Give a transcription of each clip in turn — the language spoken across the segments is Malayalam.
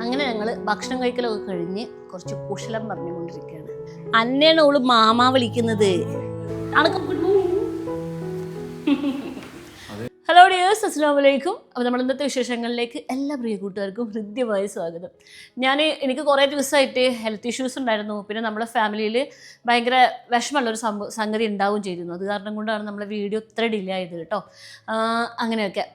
അങ്ങനെ ഞങ്ങൾ ഭക്ഷണം കഴിക്കലൊക്കെ കഴിഞ്ഞ് കുറച്ച് കുശലം പറഞ്ഞുകൊണ്ടിരിക്കുകയാണ്. അന്നെയാണ് ഓള് മാമാ വിളിക്കുന്നത്. ഹലോ ഡിയേഴ്സ്, അസ്സലാമു അലൈക്കും. അപ്പോൾ നമ്മൾ ഇന്നത്തെ വിശേഷങ്ങളിലേക്ക് എല്ലാ പ്രിയ കൂട്ടുകാർക്കും ഹൃദ്യമായ സ്വാഗതം. എനിക്ക് കുറേ ദിവസമായിട്ട് ഹെൽത്ത് ഇഷ്യൂസ് ഉണ്ടായിരുന്നു. പിന്നെ നമ്മുടെ ഫാമിലിയിൽ ഭയങ്കര വിഷമമുള്ളൊരു സംഗതി ഉണ്ടാവുകയും ചെയ്തിരുന്നു. അത് കാരണം കൊണ്ടാണ് നമ്മളെ വീഡിയോ ഇത്ര ഡിലേ ആയത് കേട്ടോ. അങ്ങനെയൊക്കെ.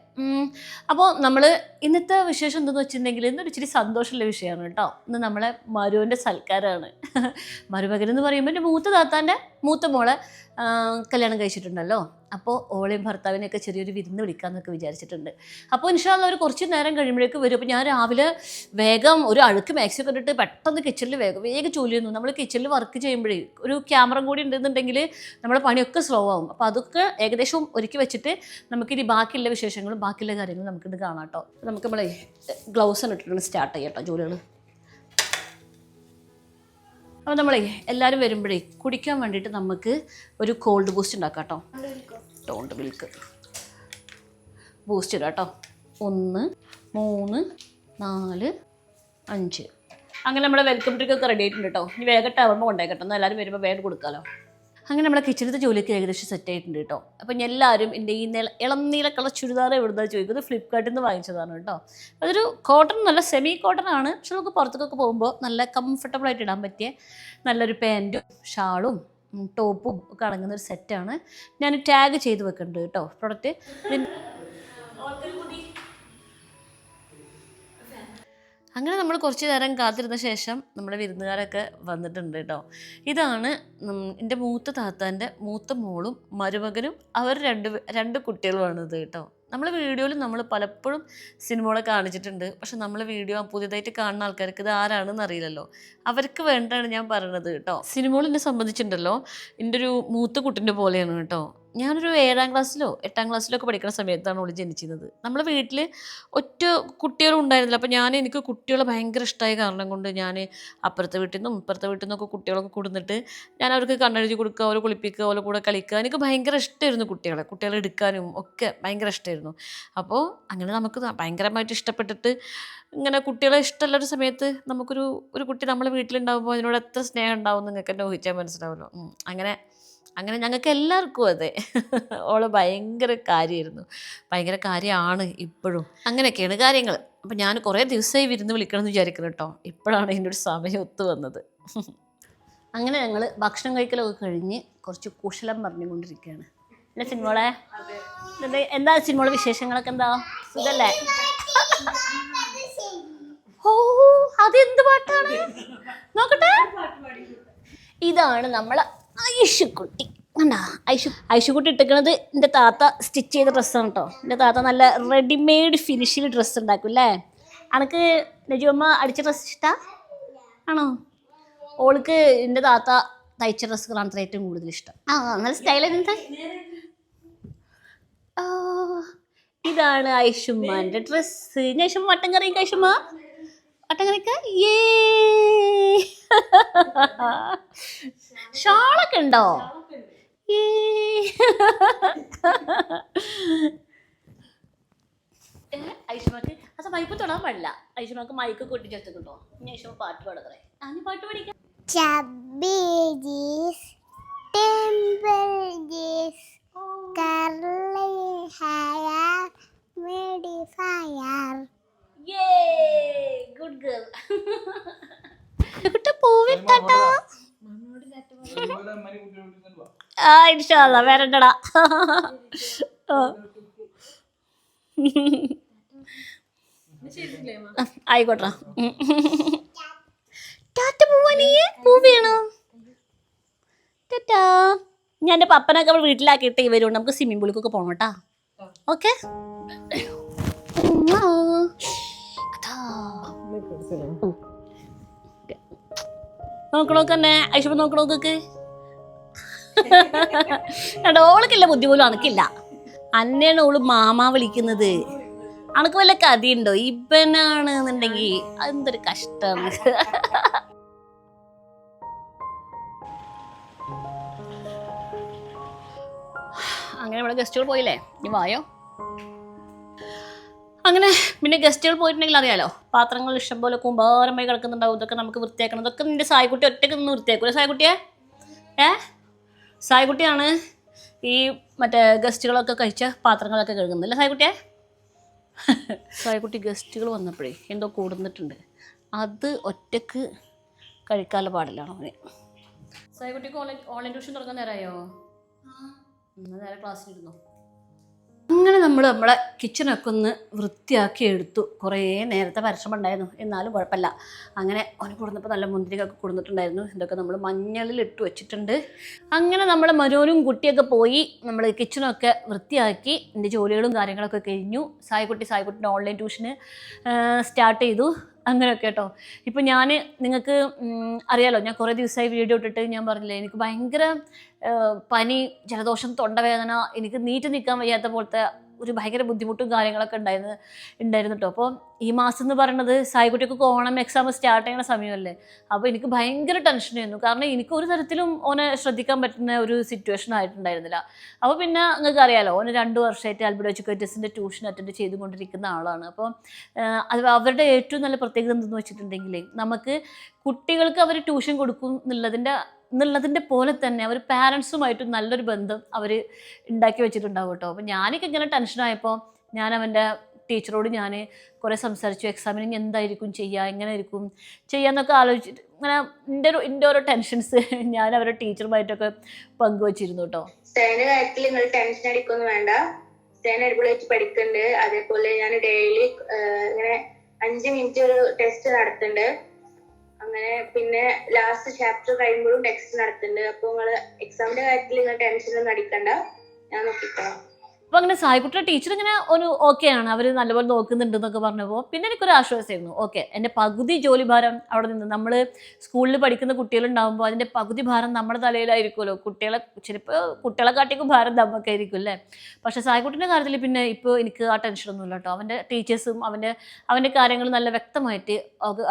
അപ്പോൾ നമ്മൾ ഇന്നത്തെ വിശേഷം എന്തെന്ന് വെച്ചിട്ടുണ്ടെങ്കിൽ ഇന്നൊരു ഇച്ചിരി സന്തോഷമുള്ള വിഷയമാണ് കേട്ടോ. ഇന്ന് നമ്മളെ മരുവിൻ്റെ സൽക്കാരമാണ്. മരുമകൻ എന്ന് പറയുമ്പോൾ എൻ്റെ മൂത്ത താത്താൻ്റെ മൂത്ത മോളെ കല്യാണം കഴിച്ചിട്ടുണ്ടല്ലോ. അപ്പോൾ ഓളെയും ഭർത്താവിനെയൊക്കെ ചെറിയൊരു വിരുന്ന് വിളിക്കാമെന്നൊക്കെ വിചാരിച്ചിട്ടുണ്ട്. അപ്പോൾ ഇൻഷാ അല്ലാഹ് ഒരു കുറച്ച് നേരം കഴിയുമ്പോഴേക്ക് വരും. അപ്പോൾ ഞാൻ രാവിലെ വേഗം ഒരു അഴുക്ക് മാക്സിയൊക്കെ ഇട്ടിട്ട് പെട്ടെന്ന് കിച്ചണിൽ വേഗം ജോലി ചെയ്യുന്നു. നമ്മൾ കിച്ചണിൽ വർക്ക് ചെയ്യുമ്പോഴേ ഒരു ക്യാമറ കൂടി ഉണ്ടെന്നുണ്ടെങ്കിൽ നമ്മുടെ പണിയൊക്കെ സ്ലോ ആവും. അപ്പോൾ അതൊക്കെ ഏകദേശം ഒരുക്കി വെച്ചിട്ട് നമുക്കിനി ബാക്കിയുള്ള വിശേഷങ്ങളും ബാക്കിയുള്ള കാര്യങ്ങളും നമുക്കിത് കാണാം കേട്ടോ. നമുക്ക് നമ്മളെ ഗ്ലൗസ് ഇട്ടിട്ട് സ്റ്റാർട്ട് ചെയ്യാം കേട്ടോ ജോലികൾ. അപ്പോൾ നമ്മളെ എല്ലാവരും വരുമ്പോഴേ കുടിക്കാൻ വേണ്ടിയിട്ട് നമുക്ക് ഒരു കോൾഡ് ബൂസ്റ്റ് ഉണ്ടാക്കാം കേട്ടോ. ടോണ്ട് മിൽക്ക് ബൂസ്റ്റ് ഇടാം കേട്ടോ. 1 3 4 5 അങ്ങനെ നമ്മുടെ വെൽക്കം ഡ്രിങ്ക് ഒക്കെ റെഡി ആയിട്ടുണ്ട് കേട്ടോ. ഇനി വേഗം ടവറിന് കൊണ്ടേക്കട്ടോ, എന്നാൽ എല്ലാവരും വരുമ്പോൾ വേഗം കൊടുക്കാമല്ലോ. അങ്ങനെ നമ്മളെ കിച്ചണത്തെ ജോലിയൊക്കെ ഏകദേശം സെറ്റ് ആയിട്ടുണ്ട് കേട്ടോ. അപ്പം എല്ലാവരും എൻ്റെ ഈ ഇളം നീല കളർ ചുരിദാർ എവിടുന്നാണ് ചോദിക്കുന്നത്, ഫ്ലിപ്കാർട്ടിൽ നിന്ന് വാങ്ങിച്ചതാണ് കേട്ടോ. അതൊരു കോട്ടൺ, നല്ല സെമി കോട്ടൺ ആണ്. പക്ഷെ നമുക്ക് പുറത്തേക്കൊക്കെ പോകുമ്പോൾ നല്ല കംഫർട്ടബിളായിട്ട് ഇടാൻ പറ്റിയ നല്ലൊരു പാൻറ്റും ഷാളും ടോപ്പും ഒക്കെ അടങ്ങുന്ന ഒരു സെറ്റാണ്. ഞാൻ ടാഗ് ചെയ്ത് വെക്കുന്നുണ്ട് കേട്ടോ പ്രൊഡക്റ്റ്. അങ്ങനെ നമ്മൾ കുറച്ച് നേരം കാത്തിരുന്ന ശേഷം നമ്മുടെ വിരുന്നുകാരൊക്കെ വന്നിട്ടുണ്ട് കേട്ടോ. ഇതാണ് എൻ്റെ മൂത്ത താത്താൻ്റെ മൂത്ത മോളും മരുമകനും അവർ രണ്ട് കുട്ടികളുമാണിത് കേട്ടോ. നമ്മൾ വീഡിയോയിൽ നമ്മൾ പലപ്പോഴും സിനിമകളെ കാണിച്ചിട്ടുണ്ട്. പക്ഷെ നമ്മൾ വീഡിയോ പുതിയതായിട്ട് കാണുന്ന ആൾക്കാർക്ക് ഇത് ആരാണെന്ന് അറിയില്ലല്ലോ. അവർക്ക് വേണ്ടിയാണ് ഞാൻ പറയണത് കേട്ടോ. സിനിമകൾ എന്നെ സംബന്ധിച്ചിട്ടുണ്ടല്ലോ എൻ്റെ ഒരു മൂത്ത കുട്ടിൻ്റെ പോലെയാണ് കേട്ടോ. ഞാനൊരു 7ാം ക്ലാസ്സിലോ 8ാം ക്ലാസ്സിലോ ഒക്കെ പഠിക്കുന്ന സമയത്താണ് അവൾ ജനിച്ചിരുന്നത്. നമ്മളെ വീട്ടിൽ ഒറ്റ കുട്ടികളും ഉണ്ടായിരുന്നില്ല. അപ്പോൾ എനിക്ക് കുട്ടികളെ ഭയങ്കര ഇഷ്ടമായ കാരണം കൊണ്ട് ഞാൻ അപ്പുറത്തെ വീട്ടിൽ നിന്നും ഇപ്പുറത്തെ വീട്ടിൽ നിന്നൊക്കെ കുട്ടികളൊക്കെ കൊടുത്തിട്ട് ഞാൻ അവർക്ക് കണ്ണെഴുതി കൊടുക്കുക, അവരെ കുളിപ്പിക്കുക, അവരെ കൂടെ കളിക്കുക. എനിക്ക് ഭയങ്കര ഇഷ്ടമായിരുന്നു കുട്ടികളെ എടുക്കാനും ഒക്കെ ഭയങ്കര ഇഷ്ടമായിരുന്നു. അപ്പോൾ അങ്ങനെ നമുക്ക് ഭയങ്കരമായിട്ട് ഇഷ്ടപ്പെട്ടിട്ട് ഇങ്ങനെ കുട്ടികളെ ഇഷ്ടമുള്ളൊരു സമയത്ത് ഒരു കുട്ടി നമ്മളെ വീട്ടിലുണ്ടാകുമ്പോൾ അതിനോട് എത്ര സ്നേഹം ഉണ്ടാവും നിങ്ങൾക്ക് എന്നെ ഊഹിച്ചാൽ മനസ്സിലാവുമല്ലോ. അങ്ങനെ ഞങ്ങൾക്ക് എല്ലാവർക്കും അതെ. ഓള് ഭയങ്കര കാര്യമാണ് ഇപ്പോഴും. അങ്ങനെയൊക്കെയാണ് കാര്യങ്ങൾ. അപ്പം ഞാൻ കുറേ ദിവസമായി വിരുന്ന് വിളിക്കണം എന്ന് വിചാരിക്കണം കേട്ടോ. ഇപ്പോഴാണ് ഇതിൻ്റെ ഒരു സമയം ഒത്തു വന്നത്. അങ്ങനെ ഞങ്ങൾ ഭക്ഷണം കഴിക്കലൊക്കെ കഴിഞ്ഞ് കുറച്ച് കുശലം പറഞ്ഞുകൊണ്ടിരിക്കുകയാണ്. അല്ലേ സിനിമോളെ? എന്താ സിനിമോളെ വിശേഷങ്ങളൊക്കെ? എന്താ സുഖല്ലേ? ഓ, അതെന്ത് പാട്ടാണ് നോക്കട്ടെ. ഇതാണ് നമ്മളെ ഐഷുക്കുട്ടി. കണ്ടാ ഐഷുക്കുട്ടി ഇട്ടിരിക്കണത് എൻ്റെ താത്ത സ്റ്റിച്ച് ചെയ്ത ഡ്രസ്സാണ് കേട്ടോ. എൻ്റെ താത്ത നല്ല റെഡിമെയ്ഡ് ഫിനിഷിൽ ഡ്രസ്സ് ഉണ്ടാക്കും അല്ലേ? അനക്ക് നജുമ്മ അടിച്ച ഡ്രസ്സ് ഇഷ്ടമാണ് ആണോ? ഓൾക്ക് എൻ്റെ താത്ത തയ്ച്ച ഡ്രസ്സുകളാണ് അത്ര ഏറ്റവും കൂടുതൽ ഇഷ്ടം. നല്ല സ്റ്റൈൽ എന്താ? ഇതാണ് ഐഷുമ്മാൻ്റെ ഡ്രസ്സ്. ഐഷുമ്മ വട്ടം കറിയൊക്കെ ഐഷുമ്മ വട്ടം കറിക്ക. ഷാളൊക്കെ ഉണ്ടോ? ഐഷുമ്മക്ക് അച്ഛൻ മൈപ്പ് തൊടാൻ പാടില്ല. ഐഷുമ്മക്ക് മൈക്ക് കൊട്ടിച്ചെടുത്തിട്ടുണ്ടോ? ഇനി ഐഷുമ്മ പാട്ട് പാടത്രേ. ഞാൻ പാട്ട് പഠിക്കാം. Good girl. പോവിട്ടാ ഇൻഷാ അല്ലാഹ് വരണ്ടടാ. ആയിക്കോട്ടെ. ടാറ്റ പോവാനീ പോവേണോ? ടാറ്റാ. ഞാൻ എൻ്റെ പപ്പനൊക്കെ അവൾ വീട്ടിലാക്കിയിട്ട് ഇവരുണ്ട്. നമുക്ക് സ്വിമ്മിംഗ് പൂളിലേക്കൊക്കെ പോകണം കേട്ടോ. ഓക്കെ. നോക്കണോക്ക് തന്നെ ഐഷുമ്മ നോക്കണോക്കൊക്കെ. ഓൾക്കില്ല ബുദ്ധി പോലും അനക്കില്ല. അന്നെയാണ് ഓള് മാമാ വിളിക്കുന്നത്. അനക്ക് വല്ല കഥയുണ്ടോ? ഇവനാണ് എന്നുണ്ടെങ്കിൽ അതെന്തൊരു കഷ്ടമാണ്. അങ്ങനെ നമ്മുടെ ഗസ്റ്റുകൾ പോയില്ലേ? ഇനി വായോ. അങ്ങനെ പിന്നെ ഗസ്റ്റുകൾ പോയിട്ടുണ്ടെങ്കിൽ അറിയാലോ, പാത്രങ്ങൾ ഇഷ്ടംപോലെ കുമ്പാരമായി കിടക്കുന്നുണ്ടാവും. ഇതൊക്കെ നമുക്ക് വൃത്തിയാക്കണം. ഇതൊക്കെ നിന്റെ സായ്ക്കുട്ടി ഒറ്റയ്ക്ക് നിന്ന് വൃത്തിയാക്കൂല സായ്ക്കുട്ടിയെ? സായ്ക്കുട്ടിയാണ് ഈ മറ്റേ ഗസ്റ്റുകളൊക്കെ കഴിച്ച പാത്രങ്ങളൊക്കെ കഴുകുന്നില്ല സായ്ക്കുട്ടിയെ? സായ്ക്കുട്ടി ഗസ്റ്റുകൾ വന്നപ്പോഴേ എന്തോ കൂടുന്നിട്ടുണ്ട്, അത് ഒറ്റക്ക് കഴിക്കാനുള്ള പാടില്ലാണ് അവന്. സായ്ക്കുട്ടിക്ക് ഓൺലൈൻ ട്യൂഷൻ തുടങ്ങാൻ നേരമായോ? നേരെ ക്ലാസ്സിലിരുന്നോ? അങ്ങനെ നമ്മളെ കിച്ചണൊക്കെ ഒന്ന് വൃത്തിയാക്കി എടുത്തു. കുറേ നേരത്തെ പരിശ്രമം ഉണ്ടായിരുന്നു, എന്നാലും കുഴപ്പമില്ല. അങ്ങനെ അവന് കൊടുന്നപ്പോൾ നല്ല മുന്തിരിക്കൊക്കെ കൊടുത്തിട്ടുണ്ടായിരുന്നു. ഇതൊക്കെ നമ്മൾ മഞ്ഞളിൽ ഇട്ട് വെച്ചിട്ടുണ്ട്. അങ്ങനെ നമ്മളെ മരോനും കുട്ടിയൊക്കെ പോയി നമ്മൾ കിച്ചണൊക്കെ വൃത്തിയാക്കി എൻ്റെ ജോലികളും കാര്യങ്ങളൊക്കെ കഴിഞ്ഞു. സായ്ക്കുട്ടിൻ്റെ ഓൺലൈൻ ട്യൂഷന് സ്റ്റാർട്ട് ചെയ്തു. അങ്ങനെയൊക്കെ കേട്ടോ. ഇപ്പം ഞാൻ നിങ്ങൾക്ക് അറിയാലോ, ഞാൻ കുറേ ദിവസമായി വീഡിയോ ഇട്ടിട്ട് ഞാൻ പറഞ്ഞില്ലേ, എനിക്ക് ഭയങ്കര പനി, ജലദോഷം, തൊണ്ടവേദന, എനിക്ക് നീറ്റ് നിൽക്കാൻ വയ്യാത്ത പോലത്തെ ഒരു ഭയങ്കര ബുദ്ധിമുട്ടും കാര്യങ്ങളൊക്കെ ഉണ്ടായിരുന്നു കേട്ടോ. അപ്പോൾ ഈ മാസം എന്ന് പറയുന്നത് സായ്ക്കുട്ടിക്ക് ഓണം എക്സാം സ്റ്റാർട്ട് ചെയ്യുന്ന സമയമല്ലേ. അപ്പോൾ എനിക്ക് ഭയങ്കര ടെൻഷനായിരുന്നു. കാരണം എനിക്ക് ഒരു തരത്തിലും ഓനെ ശ്രദ്ധിക്കാൻ പറ്റുന്ന ഒരു സിറ്റുവേഷൻ ആയിട്ടുണ്ടായിരുന്നില്ല. അപ്പോൾ പിന്നെ നിങ്ങൾക്ക് അറിയാലോ, ഓന് 2 വർഷമായിട്ട് ആൽബിഡോ എഡ്യൂക്കേറ്റേഴ്സിൻ്റെ ട്യൂഷൻ അറ്റൻഡ് ചെയ്തുകൊണ്ടിരിക്കുന്ന ആളാണ്. അപ്പോൾ അത് അവരുടെ ഏറ്റവും നല്ല പ്രത്യേകത എന്തെന്ന് വെച്ചിട്ടുണ്ടെങ്കിൽ, നമുക്ക് കുട്ടികൾക്ക് അവർ ട്യൂഷൻ കൊടുക്കും എന്നുള്ളതിൻ്റെ പോലെ തന്നെ അവർ പാരൻസുമായിട്ട് നല്ലൊരു ബന്ധം അവർ ഉണ്ടാക്കി വെച്ചിട്ടുണ്ടാവും കേട്ടോ. അപ്പോൾ ഞാനൊക്കെ ഇങ്ങനെ ടെൻഷനായപ്പോൾ ഞാൻ അവൻ്റെ ടീച്ചറോട് ഞാൻ കുറേ സംസാരിച്ചു. എക്സാമിന് എന്തായിരിക്കും ചെയ്യുക, എങ്ങനെ ആയിരിക്കും ചെയ്യാന്നൊക്കെ ആലോചിച്ചിട്ട് ഇങ്ങനെ എൻ്റെ ഓരോ ടെൻഷൻസ് ഞാൻ അവരുടെ ടീച്ചറുമായിട്ടൊക്കെ പങ്കുവച്ചിരുന്നു കേട്ടോ. സ്റ്റേൻ്റെ കാര്യത്തിൽ നിങ്ങൾ ടെൻഷൻ അടിക്കൊന്നും വേണ്ട. സ്റ്റേൻ അടിപൊളിയായിട്ട് പഠിക്കുന്നുണ്ട്. അതേപോലെ ഞാൻ ഡെയിലി ഇങ്ങനെ 5 മിനിറ്റ് ഒരു ടെസ്റ്റ് നടത്തുന്നുണ്ട്. അങ്ങനെ പിന്നെ ലാസ്റ്റ് ചാപ്റ്റർ കഴിയുമ്പോഴും ടെക്സ്റ്റ് നടത്തുന്നുണ്ട്. അപ്പോൾ നിങ്ങൾ എക്സാമിന്റെ കാര്യത്തിൽ നിങ്ങൾ ടെൻഷൻ ഒന്നും അടിക്കണ്ട, ഞാൻ നോക്കിക്കോളാം. അപ്പോൾ അങ്ങനെ സായ്ക്കുട്ടിയുടെ ടീച്ചർ ഇങ്ങനെ ഒരു ഓക്കെയാണ്, അവർ നല്ലപോലെ നോക്കുന്നുണ്ട് എന്നൊക്കെ പറഞ്ഞപ്പോൾ പിന്നെ എനിക്കൊരു ആശ്വാസമായിരുന്നു. ഓക്കെ, എൻ്റെ പകുതി ജോലി ഭാരം അവിടെ നിന്ന്, നമ്മൾ സ്കൂളിൽ പഠിക്കുന്ന കുട്ടികളുണ്ടാകുമ്പോൾ അതിൻ്റെ പകുതി ഭാരം നമ്മുടെ തലയിലായിരിക്കുമല്ലോ. കുട്ടികളെ കാട്ടിക്കും ഭാരം നമുക്കായിരിക്കും അല്ലേ. പക്ഷേ സായ്ക്കുട്ടിൻ്റെ കാര്യത്തിൽ പിന്നെ ഇപ്പോൾ എനിക്ക് ആ ടെൻഷനൊന്നുമില്ല കേട്ടോ. അവൻ്റെ ടീച്ചേഴ്സും അവൻ്റെ കാര്യങ്ങൾ നല്ല വ്യക്തമായിട്ട്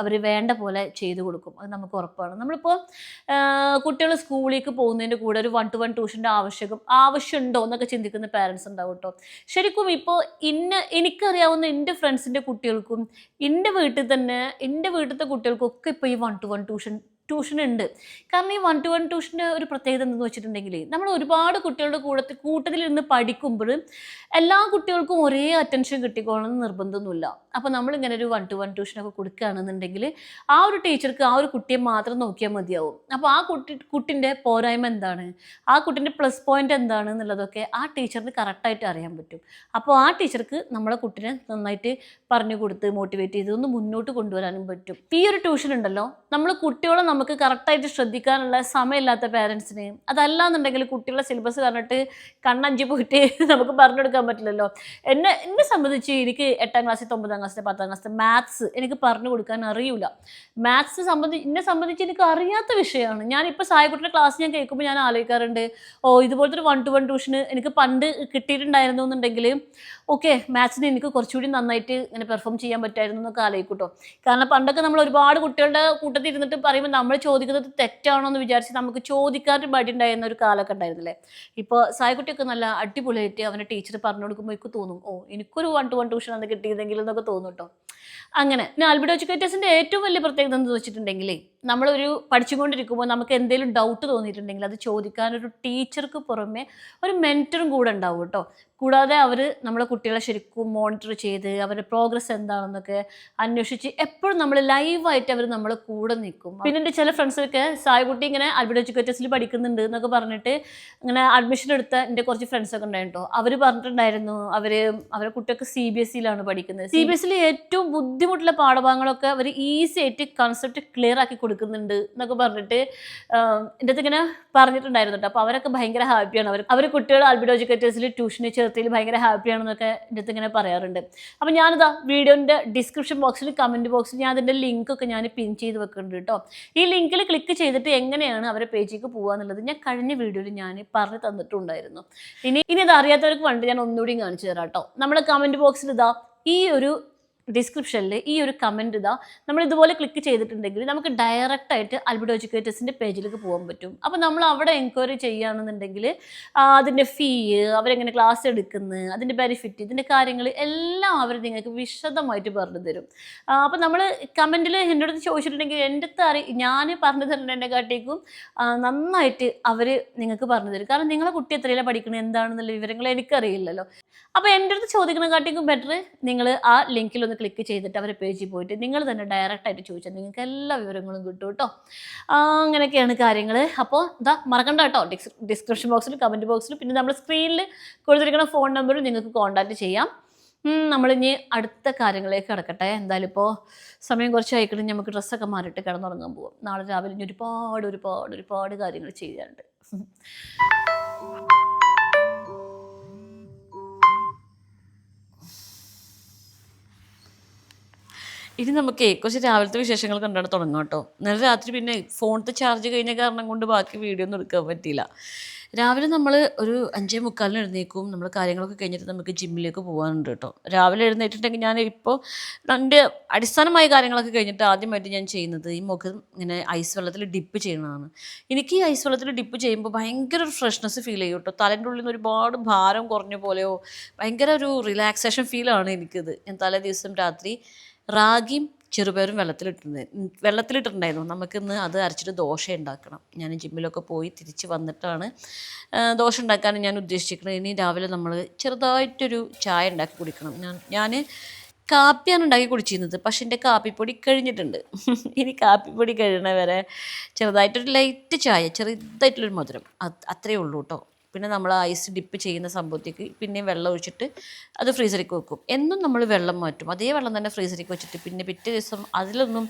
അവർ വേണ്ട പോലെ ചെയ്തു കൊടുക്കും, അത് നമുക്ക് ഉറപ്പാണ്. നമ്മളിപ്പോൾ കുട്ടികൾ സ്കൂളിലേക്ക് പോകുന്നതിൻ്റെ കൂടെ ഒരു 1-to-1 ട്യൂഷൻ്റെ ആവശ്യമുണ്ടോ എന്നൊക്കെ ചിന്തിക്കുന്ന പാരൻസ് ഉണ്ടാവും കേട്ടോ. ശരിക്കും ഇപ്പോൾ എനിക്കറിയാവുന്ന എൻ്റെ ഫ്രണ്ട്സിൻ്റെ കുട്ടികൾക്കും എൻ്റെ വീട്ടിലത്തെ കുട്ടികൾക്കും ഒക്കെ ഇപ്പോൾ ഈ 1-to-1 ട്യൂഷൻ ഉണ്ട്. കാരണം ഈ 1-to-1 ട്യൂഷൻ്റെ ഒരു പ്രത്യേകത എന്തെന്ന് വെച്ചിട്ടുണ്ടെങ്കിൽ, നമ്മൾ ഒരുപാട് കുട്ടികളുടെ കൂട്ടത്തിലിരുന്ന് പഠിക്കുമ്പോൾ എല്ലാ കുട്ടികൾക്കും ഒരേ അറ്റൻഷൻ കിട്ടിക്കോളണമെന്ന് നിർബന്ധമൊന്നുമില്ല. അപ്പോൾ നമ്മളിങ്ങനെ ഒരു 1-to-1 ട്യൂഷനൊക്കെ കൊടുക്കുകയാണെന്നുണ്ടെങ്കിൽ ആ ഒരു ടീച്ചർക്ക് ആ ഒരു കുട്ടിയെ മാത്രം നോക്കിയാൽ മതിയാവും. അപ്പോൾ ആ കുട്ടിൻ്റെ പോരായ്മ എന്താണ്, ആ കുട്ടിൻ്റെ പ്ലസ് പോയിന്റ് എന്താണ് എന്നുള്ളതൊക്കെ ആ ടീച്ചറിന് കറക്റ്റായിട്ട് അറിയാൻ പറ്റും. അപ്പോൾ ആ ടീച്ചർക്ക് നമ്മളെ കുട്ടിനെ നന്നായിട്ട് പറഞ്ഞു കൊടുത്ത് മോട്ടിവേറ്റ് ചെയ്ത് ഒന്ന് മുന്നോട്ട് കൊണ്ടുവരാനും പറ്റും. ഈ ഒരു ട്യൂഷൻ ഉണ്ടല്ലോ, നമ്മൾ കുട്ടികളെ നമുക്ക് കറക്റ്റായിട്ട് ശ്രദ്ധിക്കാനുള്ള സമയമില്ലാത്ത പാരൻസിന്, അതല്ലാന്നുണ്ടെങ്കിൽ കുട്ടികളുടെ സിലബസ് പറഞ്ഞിട്ട് കണ്ണഞ്ചി പോയിട്ട് നമുക്ക് പറഞ്ഞു കൊടുക്കാൻ പറ്റില്ലല്ലോ. എന്നെ സംബന്ധിച്ച് എനിക്ക് 8ാം ക്ലാസ്സിൽ 9ാം ക്ലാസ്സിൽ 10ാം ക്ലാസ്സിൽ മാത്സ് എനിക്ക് പറഞ്ഞു കൊടുക്കാൻ അറിയില്ല. മാത്സ് എന്നെ സംബന്ധിച്ച് എനിക്ക് അറിയാത്ത വിഷയമാണ്. ഞാനിപ്പോൾ സായ്ക്കുട്ടിയുടെ ക്ലാസ് ഞാൻ കേൾക്കുമ്പോൾ ഞാൻ ആലോചിക്കാറുണ്ട്, ഇതുപോലത്തെ ഒരു 1-to-1 ട്യൂഷന് എനിക്ക് പണ്ട് കിട്ടിയിട്ടുണ്ടായിരുന്നു എന്നുണ്ടെങ്കിൽ ഓക്കെ, മാത്സിന് എനിക്ക് കുറച്ചുകൂടി നന്നായിട്ട് ഇങ്ങനെ പെർഫോം ചെയ്യാൻ പറ്റുമായിരുന്നു എന്നൊക്കെ ആലോചിക്കൂട്ടോ. കാരണം പണ്ടൊക്കെ നമ്മൾ ഒരുപാട് കുട്ടികളുടെ കൂട്ടത്തിൽ ഇരുന്നിട്ട് പറയുമ്പോൾ നമ്മൾ ചോദിക്കുന്നത് തെറ്റാണോ എന്ന് വിചാരിച്ച് നമുക്ക് ചോദിക്കാനൊരു മടി ഉണ്ടായിരുന്ന ഒരു കാലമൊക്കെ ഉണ്ടായിരുന്നില്ലേ. ഇപ്പോൾ സായ്ക്കുട്ടിയൊക്കെ നല്ല അടിപൊളിയായിട്ട് അവൻ്റെ ടീച്ചർ പറഞ്ഞു കൊടുക്കുമ്പോൾ എനിക്ക് തോന്നും, എനിക്കൊരു 1-to-1 ട്യൂഷൻ അന്ന് കിട്ടിയതെങ്കിലും എന്നൊക്കെ തോന്നും കേട്ടോ. അങ്ങനെ പിന്നെ ആൽബിഡോ എഡ്യൂക്കേറ്റേഴ്സിൻ്റെ ഏറ്റവും വലിയ പ്രത്യേകത എന്ന് വെച്ചിട്ടുണ്ടെങ്കിൽ, നമ്മളൊരു പഠിച്ചുകൊണ്ടിരിക്കുമ്പോൾ നമുക്ക് എന്തെങ്കിലും ഡൗട്ട് തോന്നിയിട്ടുണ്ടെങ്കിൽ അത് ചോദിക്കാനൊരു ടീച്ചർക്ക് പുറമെ ഒരു മെൻറ്ററും കൂടെ ഉണ്ടാവും കേട്ടോ. കൂടാതെ അവർ നമ്മളെ കുട്ടികളെ ശരിക്കും മോണിറ്റർ ചെയ്ത് അവരുടെ പ്രോഗ്രസ് എന്താണെന്നൊക്കെ അന്വേഷിച്ച് എപ്പോഴും നമ്മൾ ലൈവായിട്ട് അവർ നമ്മളെ കൂടെ നിൽക്കും. പിന്നെ എൻ്റെ ചില ഫ്രണ്ട്സൊക്കെ സായ്ക്കുട്ടി ഇങ്ങനെ ആൽബിഡോ എഡ്യൂക്കേറ്റേഴ്സിൽ പഠിക്കുന്നുണ്ട് എന്നൊക്കെ പറഞ്ഞിട്ട് ഇങ്ങനെ അഡ്മിഷൻ എടുത്ത എൻ്റെ കുറച്ച് ഫ്രണ്ട്സൊക്കെ ഉണ്ടായിട്ടോ. അവർ പറഞ്ഞിട്ടുണ്ടായിരുന്നു അവരുടെ കുട്ടിയൊക്കെ CBSEയിലാണ് പഠിക്കുന്നത്. CBSEയിൽ ഏറ്റവും ബുദ്ധിമുട്ടുള്ള പാഠഭാഗങ്ങളൊക്കെ അവർ ഈസി ആയിട്ട് കൺസെപ്റ്റ് ക്ലിയർ ആക്കി കൊടുക്കുന്നുണ്ട് എന്നൊക്കെ പറഞ്ഞിട്ട് എൻ്റെ അടുത്ത് ഇങ്ങനെ പറഞ്ഞിട്ടുണ്ടായിരുന്നു കേട്ടോ. അപ്പോൾ അവരൊക്കെ ഭയങ്കര ഹാപ്പിയാണ്. അവർ കുട്ടികൾ ആൽബിഡോ എഡ്യൂക്കേറ്റേഴ്സിൽ ട്യൂഷന് ചേർത്തിൽ ഭയങ്കര ഹാപ്പിയാണെന്നൊക്കെ എൻ്റെ അടുത്ത് ഇങ്ങനെ പറയാറുണ്ട്. അപ്പോൾ ഞാനിതാ വീഡിയോൻ്റെ ഡിസ്ക്രിപ്ഷൻ ബോക്സിൽ കമൻറ്റ് ബോക്സിൽ ഞാൻ അതിൻ്റെ ലിങ്കൊക്കെ ഞാൻ പിൻ ചെയ്ത് വെക്കുന്നുണ്ട് കേട്ടോ. ഈ ലിങ്കിൽ ക്ലിക്ക് ചെയ്തിട്ട് എങ്ങനെയാണ് അവരുടെ പേജിലേക്ക് പോകുക എന്നുള്ളത് ഞാൻ കഴിഞ്ഞ വീഡിയോയിൽ ഞാൻ പറഞ്ഞു തന്നിട്ടുണ്ടായിരുന്നു. ഇനി ഇത് അറിയാത്തവർക്ക് വേണ്ടി ഞാൻ ഒന്നുകൂടി കാണിച്ചു തരാം കേട്ടോ. നമ്മുടെ കമൻറ്റ് ബോക്സിൽ ഇതാ ഈ ഒരു ഡിസ്ക്രിപ്ഷനിൽ ഈ ഒരു കമൻറ്റ് ഇതാ, നമ്മൾ ഇതുപോലെ ക്ലിക്ക് ചെയ്തിട്ടുണ്ടെങ്കിൽ നമുക്ക് ഡയറക്റ്റായിട്ട് അൽബിഡോ എഡ്യൂക്കേറ്റേഴ്സിൻ്റെ പേജിലേക്ക് പോകാൻ പറ്റും. അപ്പോൾ നമ്മൾ അവിടെ എൻക്വയറി ചെയ്യുകയാണെന്നുണ്ടെങ്കിൽ അതിൻ്റെ ഫീ, അവരെങ്ങനെ ക്ലാസ് എടുക്കുന്നത്, അതിൻ്റെ ബെനിഫിറ്റ്, ഇതിൻ്റെ കാര്യങ്ങൾ എല്ലാം അവർ നിങ്ങൾക്ക് വിശദമായിട്ട് പറഞ്ഞു തരും. അപ്പോൾ നമ്മൾ കമൻറ്റിൽ എൻ്റെ അടുത്ത് ചോദിച്ചിട്ടുണ്ടെങ്കിൽ എൻ്റെ അടുത്ത് ഞാൻ പറഞ്ഞു തരുന്നതിനെക്കാട്ടേക്കും നന്നായിട്ട് അവർ നിങ്ങൾക്ക് പറഞ്ഞു തരും. കാരണം നിങ്ങളെ കുട്ടി എത്രയിലാണ് പഠിക്കുന്നത് എന്താണെന്നുള്ള വിവരങ്ങൾ എനിക്കറിയില്ലല്ലോ. അപ്പോൾ എൻ്റെ അടുത്ത് ചോദിക്കുന്നതിനെക്കാട്ടിക്കും ബെറ്റർ നിങ്ങൾ ആ ലിങ്കിലൊന്ന് ക്ലിക്ക് ചെയ്തിട്ട് അവരുടെ പേജിൽ പോയിട്ട് നിങ്ങൾ തന്നെ ഡയറക്റ്റായിട്ട് ചോദിച്ചാൽ നിങ്ങൾക്ക് എല്ലാ വിവരങ്ങളും കിട്ടും കേട്ടോ. അങ്ങനെയൊക്കെയാണ് കാര്യങ്ങൾ. അപ്പോൾ ഇതാ മറക്കണ്ട കേട്ടോ, ഡിസ്ക്രിപ്ഷൻ ബോക്സിലും കമൻറ്റ് ബോക്സിലും പിന്നെ നമ്മുടെ സ്ക്രീനിൽ കൊടുത്തിരിക്കുന്ന ഫോൺ നമ്പറിൽ നിങ്ങൾക്ക് കോൺടാക്റ്റ് ചെയ്യാം. നമ്മളിനി അടുത്ത കാര്യങ്ങളിലേക്ക് കിടക്കട്ടെ. എന്തായാലും ഇപ്പോൾ സമയം കുറച്ച് ആയിക്കഴിഞ്ഞ് നമുക്ക് ഡ്രസ്സൊക്കെ മാറിയിട്ട് കിടന്നുറങ്ങാൻ പോകാം. നാളെ രാവിലെ ഇനി ഒരുപാട് കാര്യങ്ങൾ ചെയ്യാനുണ്ട്. ഇനി നമുക്ക് കുറച്ച് രാവിലത്തെ വിശേഷങ്ങൾ കണ്ടാണ് തുടങ്ങാം കേട്ടോ. ഇന്നലെ രാത്രി പിന്നെ ഫോണിലത്തെ ചാർജ് കഴിഞ്ഞ കാരണം കൊണ്ട് ബാക്കി വീഡിയോ ഒന്നും എടുക്കാൻ പറ്റിയില്ല. രാവിലെ നമ്മൾ ഒരു 5:45 എഴുന്നേക്കും. നമ്മൾ കാര്യങ്ങളൊക്കെ കഴിഞ്ഞിട്ട് നമുക്ക് ജിമ്മിലേക്ക് പോകാനുണ്ട് കേട്ടോ. രാവിലെ എഴുന്നേറ്റിട്ടുണ്ടെങ്കിൽ ഞാൻ ഇപ്പോൾ എൻ്റെ അടിസ്ഥാനമായ കാര്യങ്ങളൊക്കെ കഴിഞ്ഞിട്ട് ആദ്യമായിട്ട് ഞാൻ ചെയ്യുന്നത് ഈ മുഖം ഇങ്ങനെ ഐസ് വെള്ളത്തിൽ ഡിപ്പ് ചെയ്യുന്നതാണ്. എനിക്ക് ഈ ഐസ് വെള്ളത്തിൽ ഡിപ്പ് ചെയ്യുമ്പോൾ ഭയങ്കര ഒരു ഫ്രഷ്നെസ് ഫീൽ ചെയ്യും കേട്ടോ. തലേൻ്റെ ഉള്ളിൽ നിന്ന് ഒരുപാട് ഭാരം കുറഞ്ഞ പോലെയോ ഭയങ്കര ഒരു റിലാക്സേഷൻ ഫീലാണ് എനിക്കിത്. ഞാൻ തലേ ദിവസം രാത്രി റാഗിയും ചെറുപയറും വെള്ളത്തിലിട്ടിട്ടുണ്ടായിരുന്നു. നമുക്കിന്ന് അത് അരച്ചിട്ട് ദോശ ഉണ്ടാക്കണം. ഞാൻ ജിമ്മിലൊക്കെ പോയി തിരിച്ച് വന്നിട്ടാണ് ദോശ ഉണ്ടാക്കാൻ ഞാൻ ഉദ്ദേശിച്ചിരിക്കുന്നത്. ഇനി രാവിലെ നമ്മൾ ചെറുതായിട്ടൊരു ചായ ഉണ്ടാക്കി കുടിക്കണം. ഞാൻ കാപ്പിയാണ് ഉണ്ടാക്കി കുടിച്ചിരുന്നത്. പക്ഷെ എൻ്റെ കാപ്പിപ്പൊടി കഴിഞ്ഞിട്ടുണ്ട്. ഇനി കാപ്പിപ്പൊടി കഴിയണ വരെ ചെറുതായിട്ടൊരു ലൈറ്റ് ചായ, ചെറുതായിട്ടുള്ളൊരു മധുരം, അത്രയേ ഉള്ളൂ കേട്ടോ. പിന്നെ നമ്മൾ ഐസ് ഡിപ്പ് ചെയ്യുന്ന സംഭവത്തേക്ക് പിന്നെയും വെള്ളം ഒഴിച്ചിട്ട് അത് ഫ്രീസറിലേക്ക് വെക്കും. എന്നും നമ്മൾ വെള്ളം മാറ്റും. അതേ വെള്ളം തന്നെ ഫ്രീസറിലേക്ക് വെച്ചിട്ട് പിന്നെ പിറ്റേ ദിവസം അതിലൊന്നും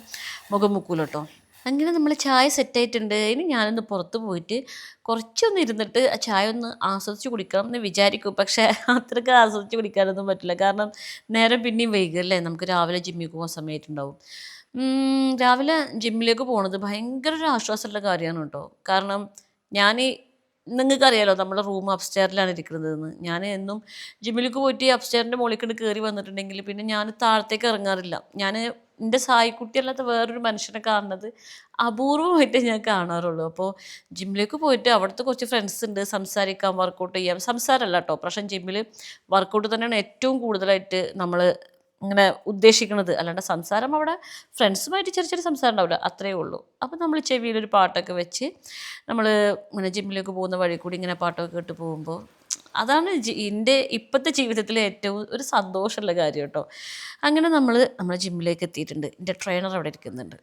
മുഖം മുക്കൂല കേട്ടോ. അങ്ങനെ നമ്മൾ ചായ സെറ്റായിട്ടുണ്ട്. ഇനി ഞാനൊന്ന് പുറത്ത് പോയിട്ട് കുറച്ചൊന്ന് ഇരുന്നിട്ട് ആ ചായ ഒന്ന് ആസ്വദിച്ച് കുടിക്കണം എന്ന് വിചാരിക്കും. പക്ഷേ അത്രയ്ക്ക് ആസ്വദിച്ച് കുടിക്കാനൊന്നും പറ്റില്ല. കാരണം നേരം പിന്നെയും വൈകുമല്ലേ, നമുക്ക് രാവിലെ ജിമ്മിൽ പോകാൻ സമയമായിട്ടുണ്ടാവും. രാവിലെ ജിമ്മിലേക്ക് പോകുന്നത് ഭയങ്കര ഒരു ആശ്വാസമുള്ള കാര്യമാണ് കേട്ടോ. കാരണം നിങ്ങൾക്കറിയാലോ നമ്മുടെ റൂം അപ്സ്റ്റെയറിലാണ് ഇരിക്കുന്നതെന്ന്. ഞാൻ എന്നും ജിമ്മിലേക്ക് പോയിട്ട് അപ്സ്റ്റെയറിൻ്റെ മുകളിൽ കയറി വന്നിട്ടുണ്ടെങ്കിൽ പിന്നെ ഞാൻ താഴത്തേക്ക് ഇറങ്ങാറില്ല. എൻ്റെ സായിക്കുട്ടി അല്ലാത്ത വേറൊരു മനുഷ്യനെ കാണുന്നത് അപൂർവമായിട്ടേ ഞാൻ കാണാറുള്ളൂ. അപ്പോൾ ജിമ്മിലേക്ക് പോയിട്ട് അവിടുത്തെ കുറച്ച് ഫ്രണ്ട്സ് ഉണ്ട്, സംസാരിക്കാം, വർക്കൗട്ട് ചെയ്യാം. സംസാരമല്ല കേട്ടോ, പക്ഷേ ജിമ്മിൽ വർക്കൗട്ട് തന്നെയാണ് ഏറ്റവും കൂടുതലായിട്ട് നമ്മൾ ഇങ്ങനെ ഉദ്ദേശിക്കുന്നത്. അല്ലാണ്ട് സംസാരം അവിടെ ഫ്രണ്ട്സുമായിട്ട് ചെറിയ സംസാരം ഉണ്ടാവില്ല, അത്രയേ ഉള്ളൂ. അപ്പോൾ നമ്മൾ ചെവിയിലൊരു പാട്ടൊക്കെ വെച്ച് നമ്മൾ ഇങ്ങനെ ജിമ്മിലേക്ക് പോകുന്ന വഴി കൂടി ഇങ്ങനെ പാട്ടൊക്കെ കേട്ട് പോകുമ്പോൾ അതാണ് എൻ്റെ ഇപ്പോഴത്തെ ജീവിതത്തിലെ ഏറ്റവും ഒരു സന്തോഷമുള്ള കാര്യം കേട്ടോ. അങ്ങനെ നമ്മൾ ജിമ്മിലേക്ക് എത്തിയിട്ടുണ്ട്. എൻ്റെ ട്രെയിനർ അവിടെ ഇരിക്കുന്നുണ്ട്.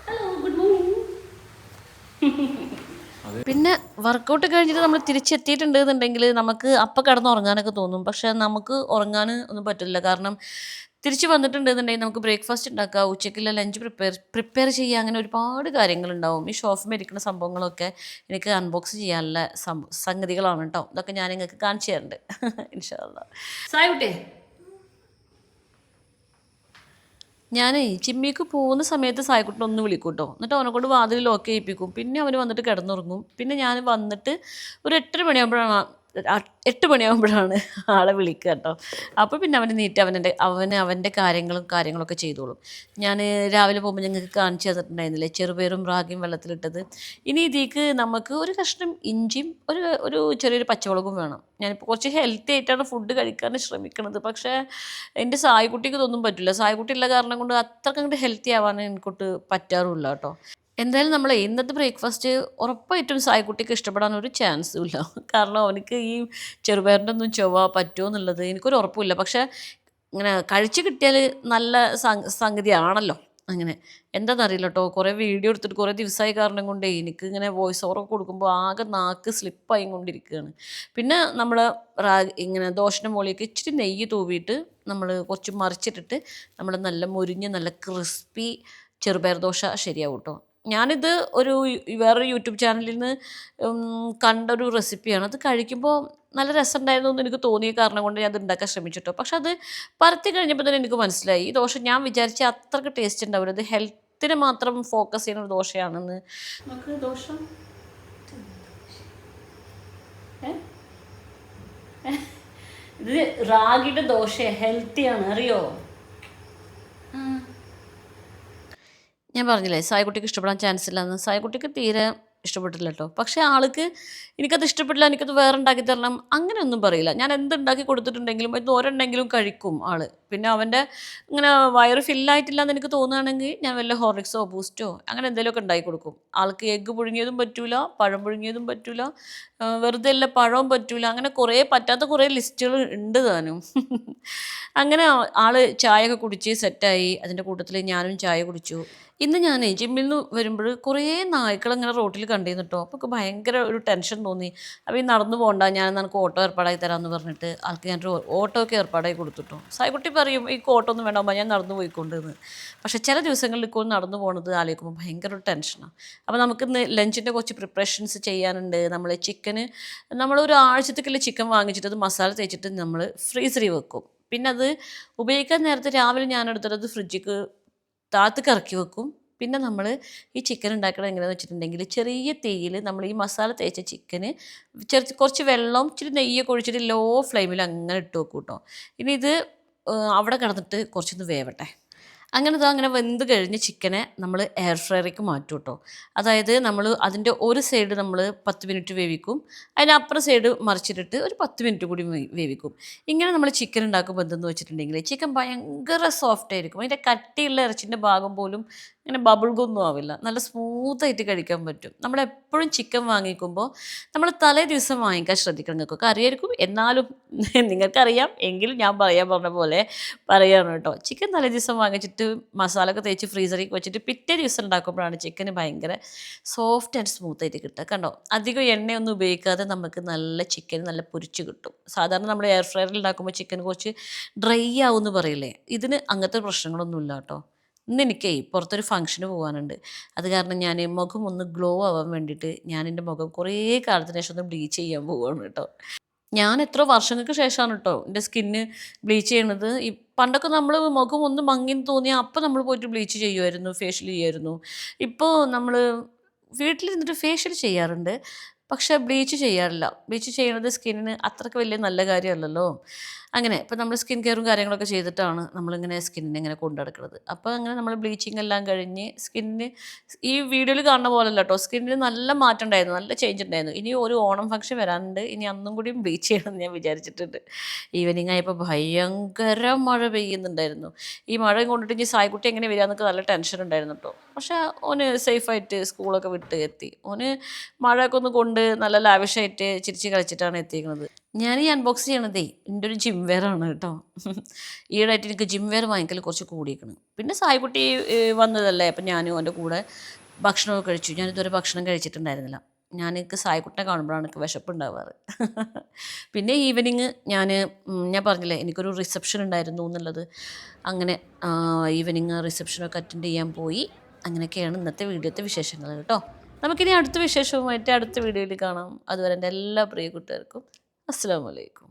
Hello, good morning. പിന്നെ വർക്കൗട്ട് കഴിഞ്ഞിട്ട് നമ്മൾ തിരിച്ചെത്തിയിട്ടുണ്ട് എന്നുണ്ടെങ്കിൽ നമുക്ക് അപ്പം കിടന്നുറങ്ങാനൊക്കെ തോന്നും. പക്ഷേ നമുക്ക് ഉറങ്ങാൻ ഒന്നും പറ്റില്ല. കാരണം തിരിച്ച് വന്നിട്ടുണ്ടെന്നുണ്ടെങ്കിൽ നമുക്ക് ബ്രേക്ക്ഫാസ്റ്റ് ഉണ്ടാക്കുക, ഉച്ചയ്ക്കുള്ള ലഞ്ച് പ്രിപ്പയർ ചെയ്യുക, അങ്ങനെ ഒരുപാട് കാര്യങ്ങളുണ്ടാവും. ഈ ഷോഫിൽ ഇരിക്കുന്ന സംഭവങ്ങളൊക്കെ എനിക്ക് അൺബോക്സ് ചെയ്യാനുള്ള സംഗതികളാണ് കേട്ടോ. ഇതൊക്കെ ഞാൻ നിങ്ങൾക്ക് കാണിച്ചു തരുന്നുണ്ട് ഇൻഷാ അല്ലാ. സായിക്കുട്ടിയെ, ഞാൻ ജിമ്മിക്ക് പോകുന്ന സമയത്ത് സായിക്കുട്ടിനെ ഒന്ന് വിളിക്കും കേട്ടോ. എന്നിട്ട് അവനെ കൊണ്ട് വാതിൽ ലോക്ക് ചെയ്യിപ്പിക്കും. പിന്നെ അവന് വന്നിട്ട് കിടന്നുറങ്ങും. പിന്നെ ഞാൻ വന്നിട്ട് ഒരു 8 മണിയാകുമ്പോഴാണ് ആളെ വിളിക്കുക കേട്ടോ. അപ്പോൾ പിന്നെ അവനെ നീറ്റ് അവൻ്റെ കാര്യങ്ങളൊക്കെ ചെയ്തോളും. ഞാൻ രാവിലെ പോകുമ്പോൾ ഞങ്ങൾക്ക് കാണിച്ചു തന്നിട്ടുണ്ടായിരുന്നില്ലേ ചെറുപയറും റാഗിയും വെള്ളത്തിലിട്ടത്. ഇനി ഇതിലേക്ക് നമുക്ക് ഒരു കഷ്ണം ഇഞ്ചിയും ഒരു ചെറിയൊരു പച്ചമുളകും വേണം. ഞാനിപ്പോൾ കുറച്ച് ഹെൽത്തി ആയിട്ടാണ് ഫുഡ് കഴിക്കാൻ ശ്രമിക്കുന്നത്. പക്ഷേ എൻ്റെ സായിക്കുട്ടിക്ക് ഇതൊന്നും പറ്റില്ല. സായിക്കുട്ടി ഉള്ള കാരണം കൊണ്ട് അത്രയ്ക്ക് അങ്ങോട്ട് ഹെൽത്തി ആവാൻ എനിക്കൊട്ട് പറ്റാറുമില്ല കേട്ടോ. എന്തായാലും നമ്മൾ ഇന്നത്തെ ബ്രേക്ക്ഫാസ്റ്റ് ഉറപ്പായിട്ടും സായിക്കുട്ടിക്ക് ഇഷ്ടപ്പെടാൻ ഒരു ചാൻസും ഇല്ല. കാരണം അവനക്ക് ഈ ചെറുപയറിൻ്റെ ഒന്നും ചൊവ്വ പറ്റുമോ എന്നുള്ളത് എനിക്കൊരു ഉറപ്പില്ല. പക്ഷേ ഇങ്ങനെ കഴിച്ച് കിട്ടിയാൽ നല്ല സംഗതിയാണല്ലോ. അങ്ങനെ എന്താണെന്നറിയില്ല കേട്ടോ. കുറേ വീഡിയോ എടുത്തിട്ട് കുറേ ദിവസമായി കാരണം കൊണ്ട് എനിക്ക് ഇങ്ങനെ വോയിസ് ഓവറൊക്കെ കൊടുക്കുമ്പോൾ ആകെ നാക്ക് സ്ലിപ്പായി കൊണ്ടിരിക്കുകയാണ്. പിന്നെ നമ്മൾ ഇങ്ങനെ ദോശയുടെ മുകളിലേക്ക് ഇച്ചിരി നെയ്യ് തൂവിയിട്ട് നമ്മൾ കുറച്ച് മറിച്ചിട്ടിട്ട് നമ്മൾ നല്ല മുരിഞ്ഞ് നല്ല ക്രിസ്പി ചെറുപയർ ദോശ ശരിയാവും കേട്ടോ. ഞാനിത് വേറൊരു യൂട്യൂബ് ചാനലിൽ നിന്ന് കണ്ടൊരു റെസിപ്പിയാണ്. അത് കഴിക്കുമ്പോൾ നല്ല രസമുണ്ടായിരുന്നു എന്ന് എനിക്ക് തോന്നിയ കാരണം കൊണ്ട് ഞാൻ അത് ഉണ്ടാക്കാൻ ശ്രമിച്ചിട്ടോ. പക്ഷെ അത് പരത്തി കഴിഞ്ഞപ്പോൾ തന്നെ എനിക്ക് മനസ്സിലായി ഈ ദോശ ഞാൻ വിചാരിച്ച അത്രയ്ക്ക് ടേസ്റ്റ് ഉണ്ടാവില്ല. അത് ഹെൽത്തിന് മാത്രം ഫോക്കസ് ചെയ്യുന്ന ഒരു ദോശയാണെന്ന്. നമുക്ക് ദോശ ഇത് റാഗിയുടെ ദോശ ഹെൽത്തിയാണ്, അറിയോ? ഞാൻ പറഞ്ഞില്ലേ സായിക്കുട്ടിക്ക് ഇഷ്ടപ്പെടാൻ ചാൻസ് ഇല്ലെന്ന്. സായിക്കുട്ടിക്ക് തീരെ ഇഷ്ടപ്പെട്ടില്ല കേട്ടോ. പക്ഷേ ആൾക്ക് എനിക്കത് ഇഷ്ടപ്പെട്ടില്ല, എനിക്കത് വേറെ ഉണ്ടാക്കി തരണം അങ്ങനെയൊന്നും പറയില്ല. ഞാൻ എന്തുണ്ടാക്കി കൊടുത്തിട്ടുണ്ടെങ്കിലും അത് ഒരെണ്ണെങ്കിലും കഴിക്കും ആൾ. പിന്നെ അവൻ്റെ ഇങ്ങനെ വയറ് ഫില്ലായിട്ടില്ല എന്ന് എനിക്ക് തോന്നുകയാണെങ്കിൽ ഞാൻ വല്ല ഹോർലിക്സോ ബൂസ്റ്റോ അങ്ങനെ എന്തെങ്കിലുമൊക്കെ ഉണ്ടാക്കി കൊടുക്കും. ആൾക്ക് എഗ്ഗ് പുഴുങ്ങിയതും പറ്റൂല, പഴം പുഴുങ്ങിയതും പറ്റൂല, വെറുതെ അല്ല പഴവും പറ്റൂല, അങ്ങനെ കുറേ പറ്റാത്ത കുറേ ലിസ്റ്റുകൾ ഉണ്ട് താനും. അങ്ങനെ ആൾ ചായയൊക്കെ കുടിച്ച് സെറ്റായി. അതിൻ്റെ കൂട്ടത്തിൽ ഞാനും ചായ കുടിച്ചു. ഇന്ന് ഞാനേ ജിമ്മിൽ നിന്ന് വരുമ്പോൾ കുറേ നായ്ക്കളിങ്ങനെ റോട്ടിൽ കണ്ടിരുന്നു കേട്ടോ. അപ്പോൾ ഭയങ്കര ഒരു ടെൻഷൻ തോന്നി. അപ്പോൾ ഈ നടന്നു പോകണ്ട, ഞാൻ നിനക്ക് ഓട്ടോ ഏർപ്പാടാക്കി തരാമെന്ന് പറഞ്ഞിട്ട് ആൾക്ക് ഞാനൊരു ഓട്ടോ ഒക്കെ ഏർപ്പാടാക്കി കൊടുത്തിട്ടോ. സായിക്കുട്ടി പറയും ഈ ഓട്ടോ ഒന്നും വേണ്ടാകുമ്പോൾ ഞാൻ നടന്നു പോയിക്കൊണ്ടെന്ന്. പക്ഷേ ചില ദിവസങ്ങളിൽ ഇപ്പോൾ നടന്നു പോകുന്നത് ആലോചിക്കുമ്പോൾ ഭയങ്കര ഒരു ടെൻഷനാണ്. അപ്പോൾ നമുക്കിന്ന് ലഞ്ചിൻ്റെ കുറച്ച് പ്രിപ്പറേഷൻസ് ചെയ്യാനുണ്ട്. നമ്മൾ ചിക്കന് നമ്മളൊരു ആഴ്ചത്തേക്കുള്ള ചിക്കൻ വാങ്ങിച്ചിട്ട് അത് മസാല തേച്ചിട്ട് നമ്മൾ ഫ്രീസറിൽ വെക്കും. പിന്നെ അത് ഉപയോഗിക്കാൻ നേരത്തെ രാവിലെ ഞാൻ എടുത്തിട്ട് ഫ്രിഡ്ജിക്ക് താഴത്തേക്ക് ഇറക്കി വെക്കും. പിന്നെ നമ്മൾ ഈ ചിക്കൻ ഉണ്ടാക്കുന്നത് എങ്ങനെയാണെന്ന് വെച്ചിട്ടുണ്ടെങ്കിൽ ചെറിയ തീയിൽ നമ്മൾ ഈ മസാല തേച്ച ചിക്കന് കുറച്ച് വെള്ളം ഇച്ചിരി നെയ്യൊക്കെ ഒഴിച്ചിട്ട് ലോ ഫ്ലെയിമിൽ അങ്ങനെ ഇട്ട് വെക്കും കേട്ടോ. ഇനി ഇത് അവിടെ കിടന്നിട്ട് കുറച്ചൊന്ന് വേവട്ടെ. അങ്ങനെ വെന്ത് കഴിഞ്ഞ് ചിക്കനെ നമ്മൾ എയർ ഫ്രയറിലേക്ക് മാറ്റും കേട്ടോ. അതായത് നമ്മൾ അതിൻ്റെ ഒരു സൈഡ് നമ്മൾ 10 മിനിറ്റ് വേവിക്കും, അതിനപ്പുറം സൈഡ് മറിച്ചിട്ടിട്ട് ഒരു 10 മിനിറ്റ് കൂടി വേവിക്കും. ഇങ്ങനെ നമ്മൾ ചിക്കൻ ഉണ്ടാക്കുമ്പോൾ എന്തെന്ന് വെച്ചിട്ടുണ്ടെങ്കിൽ ചിക്കൻ ഭയങ്കര സോഫ്റ്റ് ആയിരിക്കും. അതിൻ്റെ കട്ടിയുള്ള ഇറച്ചിൻ്റെ ഭാഗം പോലും ഇങ്ങനെ ബബിൾഗൊന്നും ആവില്ല, നല്ല സ്മൂത്തായിട്ട് കഴിക്കാൻ പറ്റും. നമ്മളെപ്പോഴും ചിക്കൻ വാങ്ങിക്കുമ്പോൾ നമ്മൾ തലേ ദിവസം വാങ്ങിക്കാൻ ശ്രദ്ധിക്കണം. നിങ്ങൾക്കൊക്കെ അറിയായിരിക്കും, എന്നാലും നിങ്ങൾക്കറിയാം എങ്കിലും ഞാൻ പറയാൻ പറഞ്ഞ പോലെ പറയാണ് കേട്ടോ. ചിക്കൻ തലേ ദിവസം വാങ്ങിച്ചിട്ട് മസാല ഒക്കെ തേച്ച് ഫ്രീസറിൽ വെച്ചിട്ട് പിറ്റേ ദിവസം ഉണ്ടാക്കുമ്പോഴാണ് ചിക്കന് ഭയങ്കര സോഫ്റ്റ് ആൻഡ് സ്മൂത്തായിട്ട് കിട്ടുക. കണ്ടോ, അധികം എണ്ണയൊന്നും ഉപയോഗിക്കാതെ നമുക്ക് നല്ല ചിക്കൻ നല്ല പൊരിച്ച് കിട്ടും. സാധാരണ നമ്മൾ എയർ ഫ്രയറിൽ ഉണ്ടാക്കുമ്പോൾ ചിക്കൻ കുറച്ച് ഡ്രൈ ആവുമെന്ന് പറയില്ലേ, ഇതിന് അങ്ങനത്തെ പ്രശ്നങ്ങളൊന്നുമില്ല കേട്ടോ. ഇന്ന് എനിക്കേ പുറത്തൊരു ഫംഗ്ഷന് പോകാനുണ്ട്. അത് കാരണം ഞാൻ മുഖം ഒന്ന് ഗ്ലോ ആവാൻ വേണ്ടിയിട്ട് ഞാൻ എൻ്റെ മുഖം കുറേ കാലത്തിന് ശേഷം ഒന്ന് ബ്ലീച്ച് ചെയ്യാൻ പോവുകയാണ് കേട്ടോ. ഞാൻ എത്ര വർഷങ്ങൾക്ക് ശേഷമാണ് കേട്ടോ എൻ്റെ സ്കിന്ന് ബ്ലീച്ച് ചെയ്യണത്. പണ്ടൊക്കെ നമ്മൾ മുഖം ഒന്ന് മങ്ങിന്ന് തോന്നിയാൽ അപ്പം നമ്മൾ പോയിട്ട് ബ്ലീച്ച് ചെയ്യുമായിരുന്നു, ഫേഷ്യൽ ചെയ്യുമായിരുന്നു. ഇപ്പോൾ നമ്മൾ വീട്ടിലിരുന്നിട്ട് ഫേഷ്യൽ ചെയ്യാറുണ്ട്, പക്ഷേ ബ്ലീച്ച് ചെയ്യാറില്ല. ബ്ലീച്ച് ചെയ്യണത് സ്കിന്നിന് അത്രയ്ക്ക് വലിയ നല്ല കാര്യമല്ലല്ലോ. അങ്ങനെ ഇപ്പം നമ്മൾ സ്കിൻ കെയറും കാര്യങ്ങളൊക്കെ ചെയ്തിട്ടാണ് നമ്മളിങ്ങനെ സ്കിന്നിനെ ഇങ്ങനെ കൊണ്ടു നടക്കുന്നത്. അപ്പോൾ അങ്ങനെ നമ്മൾ ബ്ലീച്ചിങ് എല്ലാം കഴിഞ്ഞ് സ്കിന്നിന് ഈ വീഡിയോയിൽ കാണുന്ന പോലെയല്ല കേട്ടോ, സ്കിന്നിന് നല്ല മാറ്റം ഉണ്ടായിരുന്നു, നല്ല ചേഞ്ച് ഉണ്ടായിരുന്നു. ഇനി ഒരു ഓണം ഫംഗ്ഷൻ വരാനുണ്ട്, ഇനി അന്നും കൂടിയും ബ്ലീച്ച് ചെയ്യണമെന്ന് ഞാൻ വിചാരിച്ചിട്ടുണ്ട്. ഈവനിങ് ആയപ്പോൾ ഭയങ്കര മഴ പെയ്യുന്നുണ്ടായിരുന്നു. ഈ മഴയും കൊണ്ടിട്ട് ഇനി സായിക്കുട്ടി എങ്ങനെ വരിക എന്നൊക്കെ നല്ല ടെൻഷൻ ഉണ്ടായിരുന്നു കേട്ടോ. പക്ഷേ ഓന് സേഫായിട്ട് സ്കൂളൊക്കെ വിട്ട് എത്തി. ഓന് മഴയൊക്കെ ഒന്ന് കൊണ്ട് നല്ല ലാവിഷായിട്ട് ചിരിച്ച് കളിച്ചിട്ടാണ് എത്തിയിരിക്കുന്നത്. ഞാൻ ഈ അൺബോക്സ് ചെയ്യണതേ എൻ്റെ ഒരു ജിം വെയർ ആണ് കേട്ടോ. ഈയിടെയായിട്ട് എനിക്ക് ജിം വെയർ വാങ്ങിക്കൽ കുറച്ച് കൂടിയിരിക്കണം. പിന്നെ സായിക്കുട്ടി വന്നതല്ലേ, അപ്പം ഞാനും എൻ്റെ കൂടെ ഭക്ഷണമൊക്കെ കഴിച്ചു. ഞാനിതുവരെ ഭക്ഷണം കഴിച്ചിട്ടുണ്ടായിരുന്നില്ല. എനിക്ക് സായിക്കുട്ടിനെ കാണുമ്പോഴാണ് എനിക്ക് വിശപ്പുണ്ടാവാറ്. പിന്നെ ഈവനിങ് ഞാൻ പറഞ്ഞില്ലേ എനിക്കൊരു റിസപ്ഷൻ ഉണ്ടായിരുന്നു എന്നുള്ളത്. അങ്ങനെ ഈവനിങ് റിസപ്ഷനൊക്കെ അറ്റൻഡ് ചെയ്യാൻ പോയി. അങ്ങനെയൊക്കെയാണ് ഇന്നത്തെ വീഡിയോത്തെ വിശേഷങ്ങൾ കേട്ടോ. നമുക്കിനി അടുത്ത വിശേഷവുമായിട്ട് അടുത്ത വീഡിയോയിൽ കാണാം. അതുവരെ എൻ്റെ എല്ലാ പ്രിയ കൂട്ടുകാർക്കും അസ്സലാമു അലൈക്കും.